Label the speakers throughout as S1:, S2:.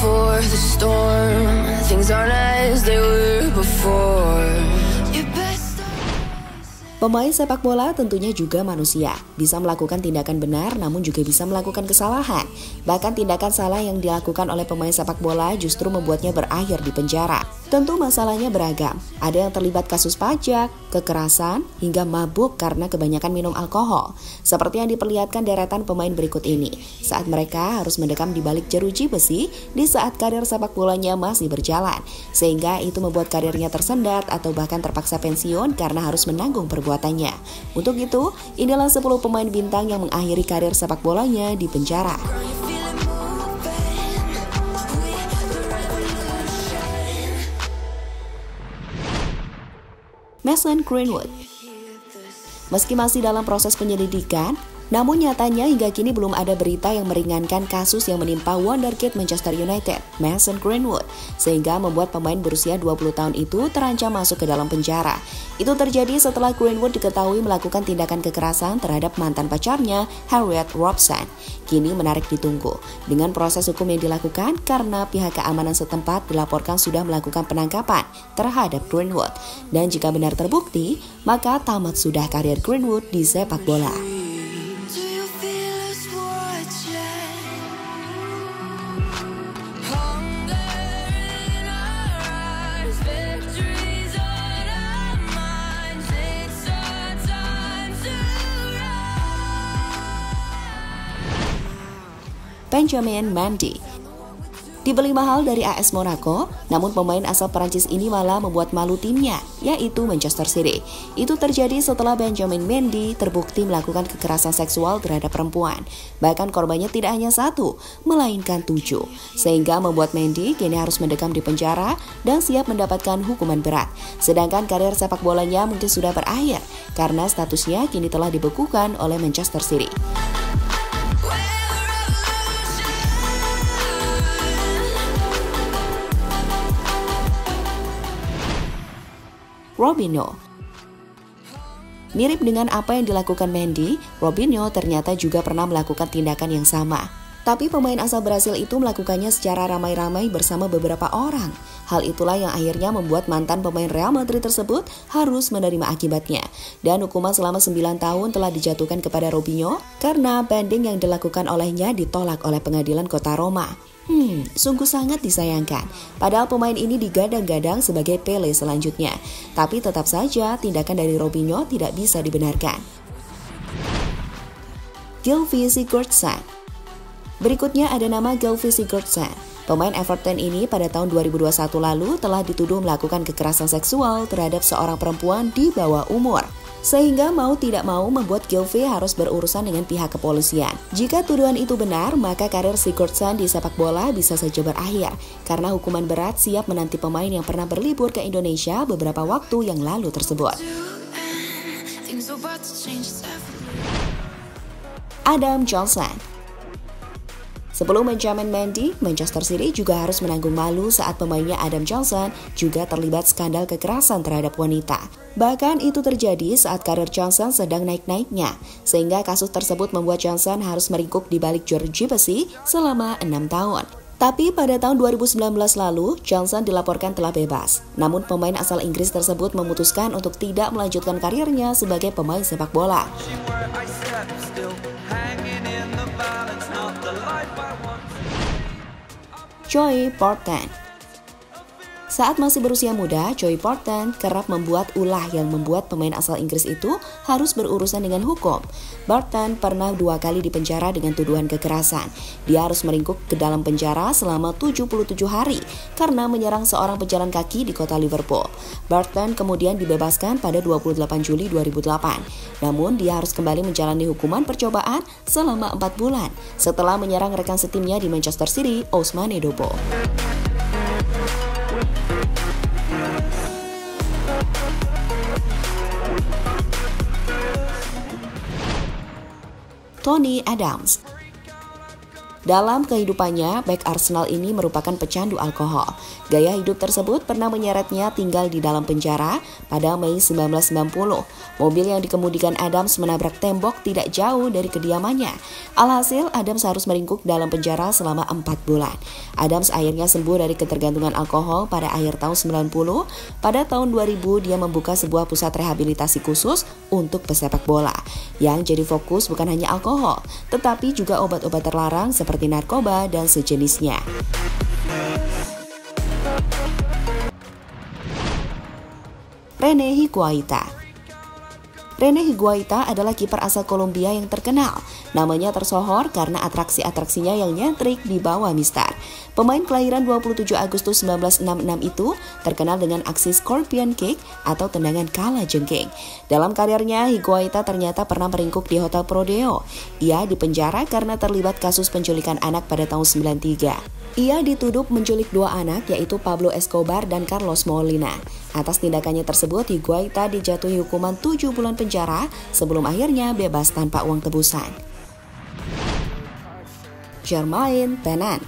S1: before the storm. Things aren't as they were before.
S2: Pemain sepak bola tentunya juga manusia, bisa melakukan tindakan benar namun juga bisa melakukan kesalahan. Bahkan tindakan salah yang dilakukan oleh pemain sepak bola justru membuatnya berakhir di penjara. Tentu masalahnya beragam, ada yang terlibat kasus pajak, kekerasan, hingga mabuk karena kebanyakan minum alkohol. Seperti yang diperlihatkan deretan pemain berikut ini, saat mereka harus mendekam di balik jeruji besi di saat karir sepak bolanya masih berjalan. Sehingga itu membuat karirnya tersendat atau bahkan terpaksa pensiun karena harus menanggung perbuatannya. Untuk itu, inilah 10 pemain bintang yang mengakhiri karir sepak bolanya di penjara. Mason Greenwood. Meski masih dalam proses penyelidikan, namun nyatanya hingga kini belum ada berita yang meringankan kasus yang menimpa wonderkid Manchester United, Mason Greenwood, sehingga membuat pemain berusia 20 tahun itu terancam masuk ke dalam penjara. Itu terjadi setelah Greenwood diketahui melakukan tindakan kekerasan terhadap mantan pacarnya, Harriet Robson. Kini menarik ditunggu dengan proses hukum yang dilakukan karena pihak keamanan setempat dilaporkan sudah melakukan penangkapan terhadap Greenwood. Dan jika benar terbukti, maka tamat sudah karir Greenwood di sepak bola. Benjamin Mendy dibeli mahal dari AS Monaco, namun pemain asal Perancis ini malah membuat malu timnya, yaitu Manchester City. Itu terjadi setelah Benjamin Mendy terbukti melakukan kekerasan seksual terhadap perempuan. Bahkan korbannya tidak hanya 1, melainkan 7. Sehingga membuat Mendy kini harus mendekam di penjara dan siap mendapatkan hukuman berat. Sedangkan karir sepak bolanya mungkin sudah berakhir, karena statusnya kini telah dibekukan oleh Manchester City. Robinho. Mirip dengan apa yang dilakukan Mendy, Robinho ternyata juga pernah melakukan tindakan yang sama. Tapi pemain asal Brasil itu melakukannya secara ramai-ramai bersama beberapa orang. Hal itulah yang akhirnya membuat mantan pemain Real Madrid tersebut harus menerima akibatnya. Dan hukuman selama 9 tahun telah dijatuhkan kepada Robinho karena banding yang dilakukan olehnya ditolak oleh pengadilan kota Roma. Sungguh sangat disayangkan. Padahal pemain ini digadang-gadang sebagai Pele selanjutnya. Tapi tetap saja tindakan dari Robinho tidak bisa dibenarkan. Gylfi Sigurdsson. Berikutnya ada nama Gylfi Sigurdsson. Pemain Everton ini pada tahun 2021 lalu telah dituduh melakukan kekerasan seksual terhadap seorang perempuan di bawah umur. Sehingga mau tidak mau membuat Gylfi harus berurusan dengan pihak kepolisian. Jika tuduhan itu benar, maka karir Sigurdsson di sepak bola bisa saja berakhir. Karena hukuman berat siap menanti pemain yang pernah berlibur ke Indonesia beberapa waktu yang lalu tersebut. Adam Johnson. Sebelum Benjamin Mendy, Manchester City juga harus menanggung malu saat pemainnya Adam Johnson juga terlibat skandal kekerasan terhadap wanita. Bahkan itu terjadi saat karir Johnson sedang naik-naiknya, sehingga kasus tersebut membuat Johnson harus meringkuk di balik jeruji besi selama 6 tahun. Tapi pada tahun 2019 lalu, Johnson dilaporkan telah bebas. Namun pemain asal Inggris tersebut memutuskan untuk tidak melanjutkan karirnya sebagai pemain sepak bola. Joey Barton. Saat masih berusia muda, Joey Barton kerap membuat ulah yang membuat pemain asal Inggris itu harus berurusan dengan hukum. Barton pernah 2 kali dipenjara dengan tuduhan kekerasan. Dia harus meringkuk ke dalam penjara selama 77 hari karena menyerang seorang pejalan kaki di kota Liverpool. Barton kemudian dibebaskan pada 28 Juli 2008. Namun dia harus kembali menjalani hukuman percobaan selama 4 bulan setelah menyerang rekan setimnya di Manchester City, Ousmane Dembélé. Tony Adams. Dalam kehidupannya, bek Arsenal ini merupakan pecandu alkohol. Gaya hidup tersebut pernah menyeretnya tinggal di dalam penjara pada Mei 1990. Mobil yang dikemudikan Adams menabrak tembok tidak jauh dari kediamannya. Alhasil, Adams harus meringkuk dalam penjara selama 4 bulan. Adams akhirnya sembuh dari ketergantungan alkohol pada akhir tahun 90. Pada tahun 2000, dia membuka sebuah pusat rehabilitasi khusus untuk pesepak bola. Yang jadi fokus bukan hanya alkohol, tetapi juga obat-obat terlarang seperti narkoba dan sejenisnya. Rene Higuaita. Rene Higuaita adalah kiper asal Kolombia yang terkenal. Namanya tersohor karena atraksi-atraksinya yang nyentrik di bawah mistar. Pemain kelahiran 27 Agustus 1966 itu terkenal dengan aksi Scorpion Kick atau tendangan kala jengking. Dalam karirnya, Higuaita ternyata pernah meringkuk di Hotel Prodeo. Ia dipenjara karena terlibat kasus penculikan anak pada tahun 93. Ia dituduh menculik 2 anak, yaitu Pablo Escobar dan Carlos Molina. Atas tindakannya tersebut, Higuaita dijatuhi hukuman 7 bulan penjara sebelum akhirnya bebas tanpa uang tebusan. Jermaine Pennant.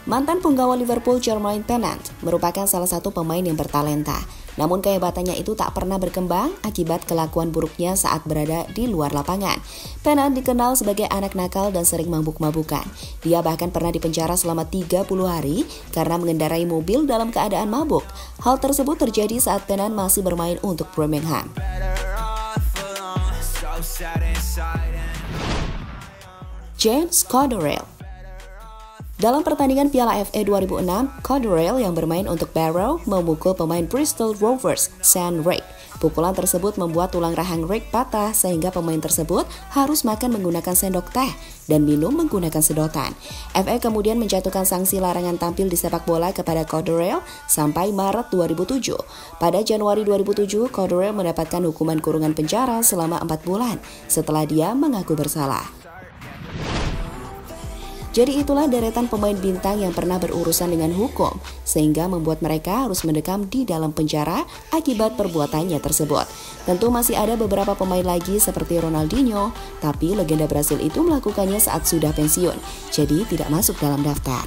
S2: Mantan punggawa Liverpool Jermaine Pennant merupakan salah satu pemain yang bertalenta. Namun kehebatannya itu tak pernah berkembang akibat kelakuan buruknya saat berada di luar lapangan. Pennant dikenal sebagai anak nakal dan sering mabuk-mabukan. Dia bahkan pernah dipenjara selama 30 hari karena mengendarai mobil dalam keadaan mabuk. Hal tersebut terjadi saat Pennant masih bermain untuk Birmingham. James Cotterill. Dalam pertandingan Piala FA 2006, Cotterill yang bermain untuk Barrow memukul pemain Bristol Rovers, Sean Rake. Pukulan tersebut membuat tulang rahang Rake patah sehingga pemain tersebut harus makan menggunakan sendok teh dan minum menggunakan sedotan. FA kemudian menjatuhkan sanksi larangan tampil di sepak bola kepada Cotterill sampai Maret 2007. Pada Januari 2007, Cotterill mendapatkan hukuman kurungan penjara selama 4 bulan setelah dia mengaku bersalah. Jadi itulah deretan pemain bintang yang pernah berurusan dengan hukum, sehingga membuat mereka harus mendekam di dalam penjara akibat perbuatannya tersebut. Tentu masih ada beberapa pemain lagi seperti Ronaldinho, tapi legenda Brasil itu melakukannya saat sudah pensiun, jadi tidak masuk dalam daftar.